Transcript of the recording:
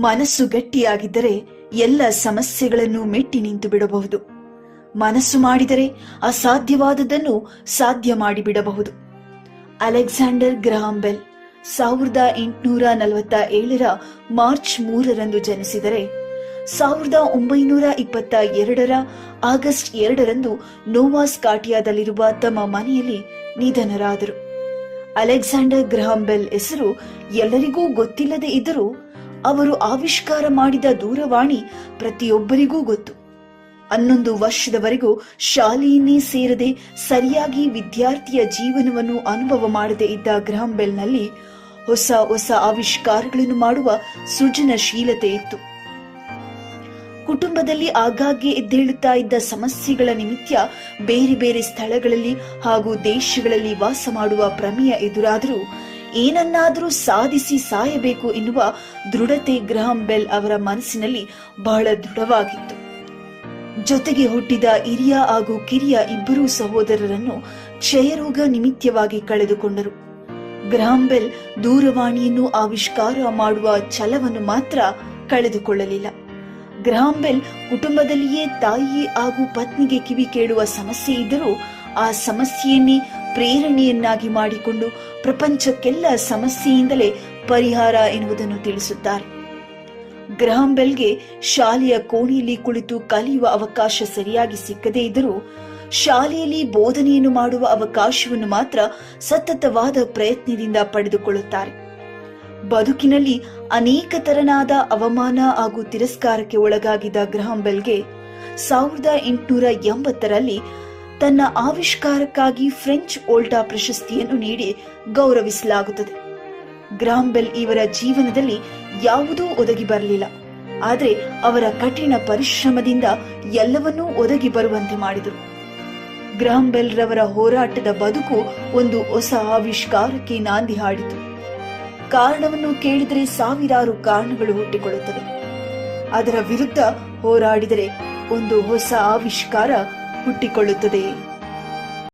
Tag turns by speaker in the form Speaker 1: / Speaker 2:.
Speaker 1: ಮನಸ್ಸು ಗಟ್ಟಿಯಾಗಿದ್ದರೆ ಎಲ್ಲ ಸಮಸ್ಯೆಗಳನ್ನು ಮೆಟ್ಟಿ ನಿಂತು ಬಿಡಬಹುದು. ಮನಸ್ಸು ಮಾಡಿದರೆ ಅಸಾಧ್ಯವಾದದ್ದನ್ನು ಸಾಧ್ಯ ಮಾಡಿಬಿಡಬಹುದು. ಅಲೆಕ್ಸಾಂಡರ್ ಗ್ರಹಾಂ ಬೆಲ್ 1847 ಮಾರ್ಚ್ 3 ಜನಿಸಿದರೆ 1922 ಆಗಸ್ಟ್ 2 ನೋವಾ ಸ್ಕಾಟಿಯಾದಲ್ಲಿರುವ ತಮ್ಮ ಮನೆಯಲ್ಲಿ ನಿಧನರಾದರು. ಅಲೆಕ್ಸಾಂಡರ್ ಗ್ರಹಾಂ ಬೆಲ್ ಹೆಸರು ಎಲ್ಲರಿಗೂ ಗೊತ್ತಿಲ್ಲದೆ ಇದ್ದರೂ ಅವರು ಆವಿಷ್ಕಾರ ಮಾಡಿದ ದೂರವಾಣಿ ಪ್ರತಿಯೊಬ್ಬರಿಗೂ ಗೊತ್ತು. 11 ವರ್ಷದವರೆಗೂ ಶಾಲೆಯನ್ನೇ ಸೇರದೆ ಸರಿಯಾಗಿ ವಿದ್ಯಾರ್ಥಿಯ ಜೀವನವನ್ನು ಅನುಭವ ಮಾಡದೇ ಇದ್ದ ಗ್ರಹಾಂ ಬೆಲ್ನಲ್ಲಿ ಹೊಸ ಹೊಸ ಆವಿಷ್ಕಾರಗಳನ್ನು ಮಾಡುವ ಸೃಜನಶೀಲತೆ ಇತ್ತು. ಕುಟುಂಬದಲ್ಲಿ ಆಗಾಗ್ಗೆ ಎದ್ದೇಳುತ್ತಾ ಇದ್ದ ಸಮಸ್ಯೆಗಳ ನಿಮಿತ್ತ ಬೇರೆ ಬೇರೆ ಸ್ಥಳಗಳಲ್ಲಿ ಹಾಗೂ ದೇಶಗಳಲ್ಲಿ ವಾಸ ಮಾಡುವ ಪ್ರಮೇಯ ಎದುರಾದರೂ ಏನನ್ನಾದರೂ ಸಾಧಿಸಿ ಸಾಯಬೇಕು ಎನ್ನುವ ದೃಢತೆ ಗ್ರಹಾಂ ಬೆಲ್ ಅವರ ಮನಸ್ಸಿನಲ್ಲಿ ಬಹಳ ದೃಢವಾಗಿತ್ತು. ಜೊತೆಗೆ ಹುಟ್ಟಿದ ಹಿರಿಯ ಹಾಗೂ ಕಿರಿಯ ಇಬ್ಬರೂ ಸಹೋದರರನ್ನು ಕ್ಷಯರೋಗ ನಿಮಿತ್ತವಾಗಿ ಕಳೆದುಕೊಂಡರು. ಗ್ರಹಾಂ ಬೆಲ್ ದೂರವಾಣಿಯನ್ನು ಆವಿಷ್ಕಾರ ಮಾಡುವ ಛಲವನ್ನು ಮಾತ್ರ ಕಳೆದುಕೊಳ್ಳಲಿಲ್ಲ. ಗ್ರಹಾಂ ಬೆಲ್ ಕುಟುಂಬದಲ್ಲಿಯೇ ತಾಯಿ ಹಾಗೂ ಪತ್ನಿಗೆ ಕಿವಿ ಕೇಳುವ ಸಮಸ್ಯೆ ಇದ್ದರೂ ಆ ಸಮಸ್ಯೆಯನ್ನೇ ಪ್ರೇರಣೆಯನ್ನಾಗಿ ಮಾಡಿಕೊಂಡು ಪ್ರಪಂಚಕ್ಕೆಲ್ಲ ಸಮಸ್ಯೆಯಿಂದಲೇ ಪರಿಹಾರ ಎನ್ನುವುದನ್ನು ತಿಳಿಸುತ್ತಾರೆ. ಗ್ರಹಾಂ ಬೆಲ್ಗೆ ಶಾಲೆಯ ಕೋಣೆಯಲ್ಲಿ ಕುಳಿತು ಕಲಿಯುವ ಅವಕಾಶ ಸರಿಯಾಗಿ ಸಿಕ್ಕದೇ ಇದ್ದರೂ ಶಾಲೆಯಲ್ಲಿ ಬೋಧನೆಯನ್ನು ಮಾಡುವ ಅವಕಾಶವನ್ನು ಮಾತ್ರ ಸತತವಾದ ಪ್ರಯತ್ನದಿಂದ ಪಡೆದುಕೊಳ್ಳುತ್ತಾರೆ. ಬದುಕಿನಲ್ಲಿ ಅನೇಕ ತರನಾದ ಅವಮಾನ ಹಾಗೂ ತಿರಸ್ಕಾರಕ್ಕೆ ಒಳಗಾಗಿದ್ದ ಗ್ರಹಾಂ ಬೆಲ್ಗೆ 1880 ತನ್ನ ಆವಿಷ್ಕಾರಕ್ಕಾಗಿ ಫ್ರೆಂಚ್ ವೋಲ್ಟಾ ಪ್ರಶಸ್ತಿಯನ್ನು ನೀಡಿ ಗೌರವಿಸಲಾಗುತ್ತದೆ. ಗ್ರಹಾಂ ಬೆಲ್ ಇವರ ಜೀವನದಲ್ಲಿ ಯಾವುದೂ ಒದಗಿ ಬರಲಿಲ್ಲ, ಆದರೆ ಅವರ ಕಠಿಣ ಪರಿಶ್ರಮದಿಂದ ಎಲ್ಲವನ್ನೂ ಒದಗಿ ಬರುವಂತೆ ಮಾಡಿದರು. ಗ್ರಹಾಂ ಬೆಲ್ ರವರ ಹೋರಾಟದ ಬದುಕು ಒಂದು ಹೊಸ ಆವಿಷ್ಕಾರಕ್ಕೆ ನಾಂದಿ ಹಾಡಿತು. ಕಾರಣವನ್ನು ಕೇಳಿದರೆ ಸಾವಿರಾರು ಕಾರಣಗಳು ಹುಟ್ಟಿಕೊಳ್ಳುತ್ತವೆ. ಅದರ ವಿರುದ್ಧ ಹೋರಾಡಿದರೆ ಒಂದು ಹೊಸ ಆವಿಷ್ಕಾರ ಹುಟ್ಟಿಕೊಳ್ಳುತ್ತದೆ.